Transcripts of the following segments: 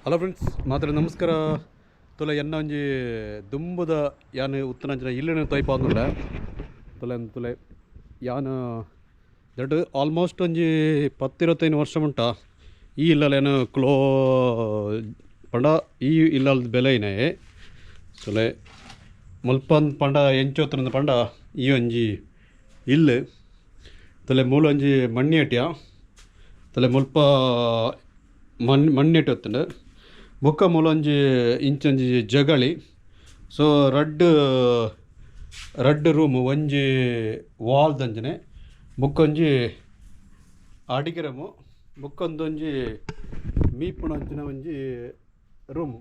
Hello friends ಮಾತ್ರ ನಮಸ್ಕಾರ ತುಲ ಎನ್ನ ಒಂಜಿ ದುಂಬುದ ಯಾನ್ ಉತ್ತನಂಚಿನ ಇಲ್ಲಿನ ತೈಪ ಅಂದುಂಡ ತುಲೆ ಯಾನ್ ದಟ್ ಆಲ್ಮೋಸ್ಟ್ ಒಂಜಿ 10-25 ವರ್ಷ ಉಂಟ ಈ ಇಲ್ಲಲೇನು ಕ್ಲೋ ಪಂಡ ಈ ಇಲ್ಲದ ಬೆಲೆನೇ ತುಲೆ ಮುಲ್ಪ ಪಂಡ ಎಂಚೋತ್ರ ಪಂಡ ಈ ಒಂಜಿ ಇಲ್ಲು ತುಲೆ ಮೂಲ ಒಂಜಿ ಮಣ್ಣೇಟ್ಯ ತುಲೆ ಮುಲ್ಪ ಮಣ್ಣೇಟ್ ಹೊತ್ತುಂಡು ಬೊಕ್ಕ ಮೂಲೊಂಜಿ ಇಂಚೊಂಜಿ ಜಗಳಿ ಸೊ ರಡ್ಡ್ ರೂಮ್ ಒಂಜಿ ವಾಲ್ ದಂಜನೆ ಬೊಕ್ಕೊಂಜಿ ಅಡಿಗೆ ರೂಮು ಬೊಕ್ಕೊಂದೊಂಜಿ ಮೀಪುಣ ಅಂಚಿನ ಒಂಜಿ ರೂಮ್.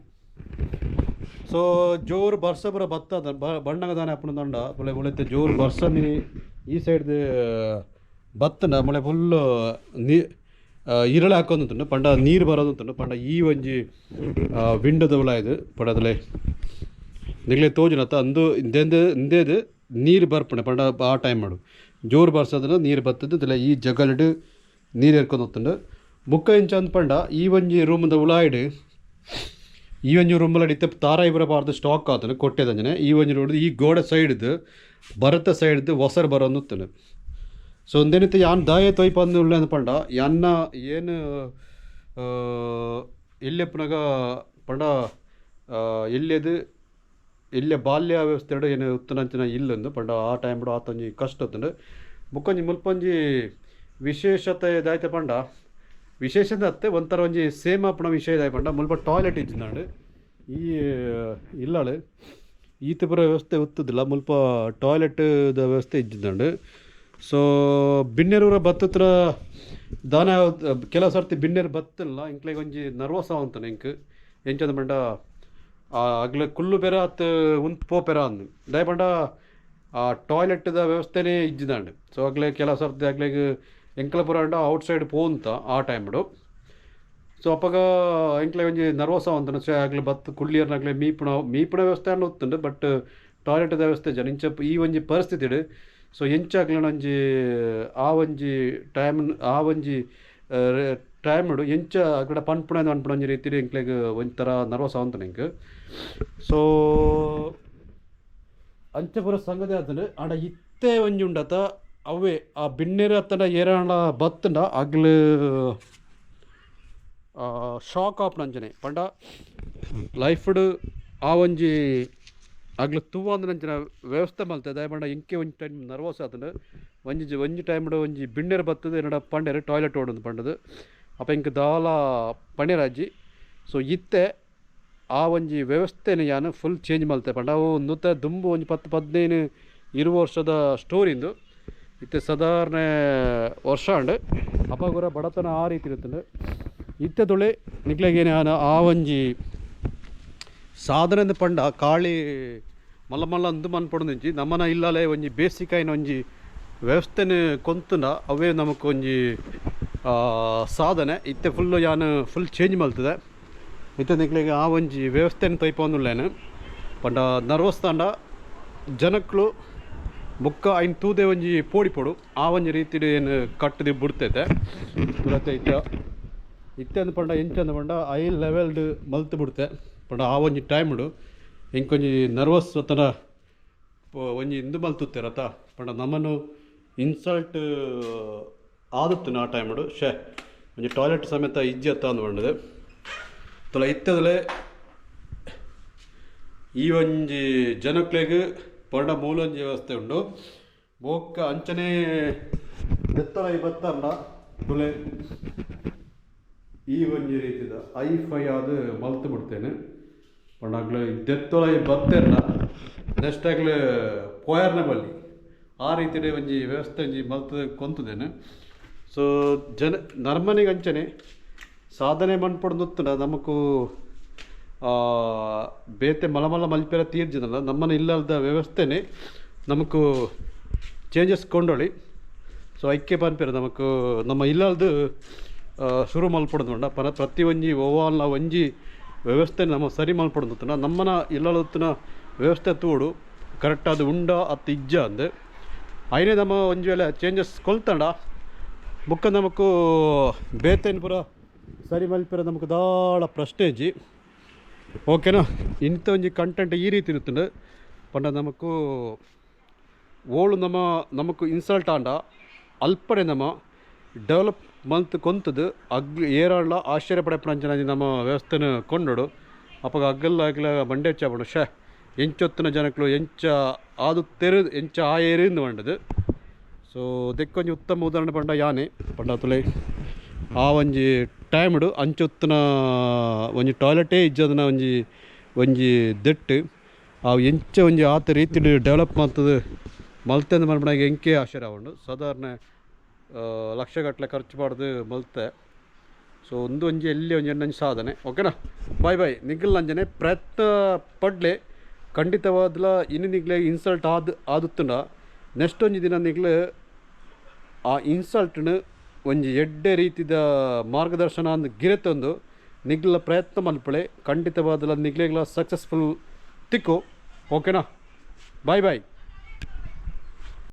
ಸೊ ಜೋರು ಬರ್ಸ ಬರ ಬತ್ತದ ಬಣ್ಣಗ ದಾನೆ ಅಪ್ಪನ ದಂಡ ಮೊಳೆ ಮುಳೆತೆ ಜೋರು ಬರ್ಸ ಮೀನಿ ಈ ಸೈಡ್ ಬತ್ತನ ಮೊಳೆ ಫುಲ್ಲು ಇರಳೆ ಹಾಕೋದು ಪಂಡ ನೀರು ಬರೋದು ಪಂಡ ಈ ಒಂಜಿ ವಿಂಡೋದ ಉಲಾಯ್ದು ಪಡದಲೆ ನಿಗ್ಲೆ ತೋಜುನತ್ತ ಅಂದು ಇಂದೇದು ನೀರು ಬರ್ಪಣೆ ಪಂಡ ಆ ಟೈಮ್ ಮಾಡು ಜೋರು ಬರ್ಸೋದನ್ನ ನೀರು ಬರ್ತದೆ ಈ ಜಗಲ್ಡು ನೀರು ಎರ್ಕೊಂಡು ಹೋಗ್ತಂಡು ಬುಕ್ಕ ಇಂಚ ಅಂದ್ ಪಂಡ ಈ ಒಂಜಿ ರೂಮ್ದ ಉಲಾಯ್ಡು ಈ ಒಂಜಿ ರೂಮಲ್ಲಿ ಇತ್ತೆ ತಾರ ಇಬರಬಾರ್ದು ಸ್ಟಾಕ್ ಆತನು ಕೊಟ್ಟೆದಂಜನೆ ಈ ಒಂಜಿ ನೋಡಿದ್ರೆ ಈ ಗೋಡೆ ಸೈಡ್ದು ಭರತ ಸೈಡ್ದು ಹೊಸರು ಬರೋದು. ಸೊ ಒಂದೇನಿತ್ತು ಯಾನ್ ದಾಯ ತೊಯ್ಪ ಅಂದು ಪಂಡ ಯಾನ್ನ ಏನು ಎಲ್ಯಪ್ಪನಾಗ ಪಂಡ ಎಲ್ಲಿಯ ಬಾಲ್ಯ ವ್ಯವಸ್ಥೆ ಏನು ಉತ್ತನಂಚಿನ ಇಲ್ಲೊಂದು ಪಂಡ ಆ ಟೈಮ್ ಬಿಡು ಆತೊಂಜಿ ಕಷ್ಟ ಹೊತ್ತುಂಡು ಬುಕ್ಕೊಂಜಿ ಮುಲ್ಪೊಂಜಿ ವಿಶೇಷತೆ ಇದಾಯ್ತು ಪಂಡ ವಿಶೇಷತೆ ಅತ್ತೆ ಒಂಥರ ಒಂಜಿ ಸೇಮ್ ಅಪ್ಪನ ವಿಷಯ ಇದಾಯ್ ಪಂಡ ಮುಲ್ಪ ಟಾಯ್ಲೆಟ್ ಇಜ್ಜಿನಾಡು ಈ ಇಲ್ಲಾಳು ಈತ ಪುರ ವ್ಯವಸ್ಥೆ ಉತ್ತದಿಲ್ಲ ಮುಲ್ಪ ಟಾಯ್ಲೆಟ್ದ ವ್ಯವಸ್ಥೆ ಇಜ್ಜಿನಾಡು. ಸೊ ಬಿನ್ನೆರೂರ ಬತ್ತತ್ರ ದಾನ ಕೆಲವು ಸರ್ತಿ ಬಿನ್ನೆರು ಬತ್ತಿಲ್ಲ ಇಂಕ್ಲೆಗೆ ಒಂಜಿ ನರ್ವಸ್ ಆವಂತಾನೆ ಇಂಕ್ ಎಂಚಂದ ಪಂಡ ಅಗ್ಲ ಕುಲ್ಲು ಪೆರ ಅತ್ತು ಉಂತ್ ಪೋ ಪೆರ ಅಂದು ದಯ ಪಂಡ ಆ ಟಾಯ್ಲೆಟ್ದ ವ್ಯವಸ್ಥೆನೇ ಇಜ್ಜಿದಾಂಡು. ಸೊ ಅಗ್ಲೆ ಕೆಲವು ಸರ್ತಿ ಅಗ್ಲೆಗ್ ಎಂಕ್ಲ ಪುರ ಅಂಡ ಔಟ್ಸೈಡ್ ಪೋಂತ ಆ ಟೈಮ್ಡು. ಸೊ ಅಪ್ಪಗ ಎಂಕ್ಲೆ ಒಂಜಿ ನರ್ವಸ್ ಆವಂತಾನೆ ಸೊ ಆಗ್ಲಿ ಬತ್ತು ಕುಳ್ಳಿಯರ್ನಾಗ್ಲೆ ಮೀಪುಣ ವ್ಯವಸ್ಥೆ ಅನ್ನ ಒತ್ತುಂಡು ಬಟ್ ಟಾಯ್ಲೆಟ್ದ ವ್ಯವಸ್ಥೆ ಜನ ಇಂಚ ಈ ಒಂಜಿ ಪರಿಸ್ಥಿತಿ. ಸೊ ಎಂಚಾಗ್ಲನ ಒಂಜಿ ಆ ಒಂಜಿ ಟೈಮ್ಡು ಎಂಚ ಅಕಡೆ ಪನ್ಪುಣ ಒಂಜಿ ರೀತಿ ಎಂಕ್ಲೆಗ್ ಒಂಥರ ನರ್ವಸ್ ಆವಂತಾನೆ ಇಂಕ್. ಸೊ ಅಂಚ ಪುರ ಸಂಗತಿ ಆತಂಡು ಆಂಡ ಇತ್ತೆ ಒಂಜಿ ಉಂಡತ ಅವೇ ಆ ಬಿನ್ನೆರು ಅತ್ತಂಡ ಏರಾಂಡ ಬತ್ತಂಡ ಅಗ್ಲು ಶಾಕ್ ಆಪ್ನ ಅಂಚನೆ ಪಂಡ ಲೈಫ್ಡ್ ಆ ಒಂಜಿ ಆಗ್ಲಿ ತೂವ ಅಂಚಿನ ವ್ಯವಸ್ಥೆ ಮಲ್ತೆ ದಯ ಪಂಡ ಇಂಕೆ ಒಂಜಿ ಟೈಮ್ ನರ್ವಸ್ ಆತಂಡು ಒಂಜಿ ಟೈಮ್ಡು ಒಂಜಿ ಬಿನ್ನೆರು ಬತ್ತದು ಏನಡ ಪಂಡೆರು ಟಾಯ್ಲೆಟ್ ಓಡೋದು ಪಂಡದು ಅಪ್ಪ ಇಂಕ ದಾಲ ಪಣೆರಾಜಿ. ಸೊ ಇತ್ತೆ ಆ ಒಂಜಿ ವ್ಯವಸ್ಥೆನ ಯಾನು ಫುಲ್ ಚೇಂಜ್ ಮಲ್ತೆ ಪಂಡ ಅವು ನೂತ ದುಂಬು ಒಂಜಿ 10-15-20 ವರ್ಷದ ಸ್ಟೋರಿಂದು ಇತ್ತೆ ಸಾಧಾರಣ ವರ್ಷ ಅಂಡು ಅಪ್ಪಗುರ ಬಡತನ ಆ ರೀತಿ ಇರುತ್ತಂಡು ಇತ್ತೆ ತೊಳೆ ನಿಕ್ಲೆಗೇನೆ ಆ ಒಂಜಿ ಸಾಧನೆ ಪಂಡ ಕಾಳಿ ಮಲ್ಲ ಅಂದು ಮನ್ಪೊಡೊಂದಿಂಚಿ ನಮ್ಮನ ಇಲ್ಲಲೇ ಒಂಜಿ ಬೇಸಿಕ್ ಆಯ್ನ ಒಂಜಿ ವ್ಯವಸ್ಥೆನ ಕೊಂತುಂಡ ಅವೇ ನಮಕ್ ಒಂಜಿ ಸಾಧನೆ ಇತ್ತೆ ಫುಲ್ಲು ಯಾನು ಫುಲ್ ಚೇಂಜ್ ಮಲ್ತದೆ ಇತ್ತೆ ನಿಕ್ಲೆಗೆ ಆ ಒಂಜಿ ವ್ಯವಸ್ಥೆನ ತೈಪೊಂದುಲ್ಲೇನು ಪಂಡ ನರ್ವಸ್ ತಾಂಡ ಜನಕ್ಕಳು ಬುಕ್ಕ ಐನ್ ತೂದೆ ಒಂಜಿ ಪೋಡಿ ಪೊಡು ಆ ಒಂಜಿ ರೀತಿ ಏನು ಕಟ್ಟದಿ ಬಿಡ್ತೈತೆ ಮತ್ತೆ ಇತ್ತೆ ಅಂದು ಪಂಡ ಎಂಚಂದ ಪಂಡ ಐ ಲೆವೆಲ್ಡ್ ಮಲ್ತು ಬಿಡ್ತೆ ಪಂಡ ಆ ಒಂಜಿ ಟೈಮ್ಡು ಇಂಕೊಂಜಿ ನರ್ವಸ್ ಅತ್ತನ ಒಂಜಿ ಇಂದು ಮಲ್ತುತ್ತೇರತ್ತ ಪಂಡ ನಮ್ಮನ್ನು ಇನ್ಸಲ್ಟ್ ಆದತ್ತು ಆ ಟೈಮ್ಡು ಒಂಜಿ ಟಾಯ್ಲೆಟ್ ಸಮೇತ ಇಜ್ಜಿ ಅತ್ತ ಅಂದು ಪಂಡದು ತೊಲ ಇತ್ತದಲೆ ಈ ಒಂಜಿ ಜನಕ್ಲೆಗ್ ಪಂಡ ಮೂಲೊಂಜಿ ವ್ಯವಸ್ಥೆ ಉಂಡು ಬೋಕ್ಕ ಅಂಚನೆ ದೆತ್ತೊಳ ಬತ್ತಂಡ ತುಲೆ ಈ ಒಂಜಿ ರೀತಿದ ಐಫೈ ಆದು ಮಲ್ತು ಬಿಡ್ತೇನೆ ಪಂಡಾಗ್ಲು ದೆತ್ತೊಳ ಬತ್ತೆರ್ನ ನೆಕ್ಸ್ಟ್ ಆಗ್ಲು ಪೋಯರ್ನ ಬಲ್ಲಿ ಆ ರೀತಿ ಒಂಜಿ ವ್ಯವಸ್ಥೆ ಒಂಜಿ ಮಲ್ತು ಕೊಂತದೇನೆ. ಸೊ ನರ್ಮನಿಗೆ ಅಂಚನೆ ಸಾಧನೆ ಮನ್ಪೊಡ್ದುತ್ತುಂಡ ನಮಕು ಬೇತೆ ಮಲಮಲ್ಲ ಮಲ್ಪೆರ ತೀರ್ಜಿದಲ್ಲ ನಮ್ಮನ ಇಲ್ಲದ ವ್ಯವಸ್ಥೆನೇ ನಮಕು ಚೇಂಜಸ್ ಕೊಂಡೊಳಿ. ಸೊ ಐಕ್ಯ ಪನ್ಪೆರ ನಮಕು ನಮ್ಮ ಇಲ್ಲದು ಶುರು ಮಲ್ಪೊಡೋದು ಉಂಡ ಪ್ರತಿ ಒಂಜಿ ಓವಾಲ್ನ ಒಂಜಿ ವ್ಯವಸ್ಥೆ ನಮ್ಮ ಸರಿ ಮಲ್ಪೊಡೋದು ನಮ್ಮನ ಇಲ್ಲತ್ತಿನ ವ್ಯವಸ್ಥೆ ತೂಡು ಕರೆಕ್ಟಾದ ಉಂಡ ಅತ್ತು ಇಜ್ಜ ಅಂದು ಐನೇ ನಮ್ಮ ಒಂಜಿ ವೇಳೆ ಚೇಂಜಸ್ ಕೊಲ್ತಂಡ ಬುಕ್ಕ ನಮಕು ಬೇತೆನ್ ಪುರ ಸರಿ ಮಲ್ಪೆರ ನಮಗೆ ದಾಳ ಪ್ರಶ್ನೆಜಿ ಓಕೆನಾ. ಇಂಥ ಒಂಜಿ ಕಂಟೆಂಟ್ ಈ ರೀತಿ ಇರುತ್ತದೆ ಪಂಡ ನಮಕು ಓಳು ನಮಕು ಇನ್ಸಲ್ಟ್ ಆಂಡ ಅಲ್ಪನೆ ನಮ್ಮ ಡೆವಲಪ್ ಮಂತ್ ಕೊಂತದು ಏರಾಳ ಆಶ್ಚರ್ಯ ಪಡೆಪಂಚನ ನಮ್ಮ ವ್ಯವಸ್ಥೆನ ಕೊಂಡೋಡು ಅಪ್ಪ ಅಗ್ಗಲ್ಲ ಬಂಡೆ ಹಚ್ಚ ಶೇ ಎಂಚೊತ್ತಿನ ಜನಗಳು ಎಂಚ ಅದು ಎಂಚ ಆಯೇರಿಂದ ಬಂಡದು. ಸೊ ದೆಕ್ಕೊಂಜಿ ಉತ್ತಮ ಉದಾಹರಣೆ ಪಂಡ ಯಾನೆ ಪಂಡ ತುಲೆ ಆ ಒಂಜಿ ಟೈಮ್ಡು ಅಂಚೊತ್ತಿನ ಒಂಜಿ ಟಾಯ್ಲೆಟೇ ಇಜ್ಜದನ ಒಂಜಿ ದೆಟ್ಟು ಅವು ಎಂಚ ಒಂಜಿ ಆತ ರೀತಿ ಡೆವಲಪ್ ಮಾಡ್ತದೆ ಮಲ್ತೆ ಮಲ್ಪನಾಗ ಎಂಕೆ ಆಶ್ಚರ್ಯ ಉಂಡು. ಸಾಧಾರಣ ಲಕ್ಷಗಟ್ಟಲೆ ಖರ್ಚು ಮಾಡಿದು ಮಲ್ತೆ. ಸೊ ಒಂಜಿ ಎಲ್ಲಿ ಒಂಜಿ ಎಣ್ಣಂಜಿ ಸಾಧನೆ ಓಕೆನಾ. ಬಾಯ್ ಬಾಯ್ ನಿಖಿಲ್ ನಂಜನೆ ಪ್ರಯತ್ನ ಪಡ್ಲೆ ಖಂಡಿತವಾದ್ಲ ಇನ್ನು ನಿಗ್ಲೆ ಇನ್ಸಲ್ಟ್ ಆದುತ್ತುಂಡ ನೆಕ್ಸ್ಟ್ ಒಂಜಿ ದಿನ ನಿಗ್ಲು ಆ ಇನ್ಸಲ್ಟ್ನ ಒಂಜಿ ಎಡ್ಡೆ ರೀತಿದ ಮಾರ್ಗದರ್ಶನ ಅಂದ್ ಗಿರೆತೊಂದು ನಿಗ್ಲ ಪ್ರಯತ್ನ ಮಲ್ಪಳೆ ಖಂಡಿತವಾದ ನಿಗ್ಲೆಗ್ಲ ಸಕ್ಸಸ್ಫುಲ್ ತಿಕ್ಕು ಓಕೆನಾ. ಬಾಯ್ ಬಾಯ್.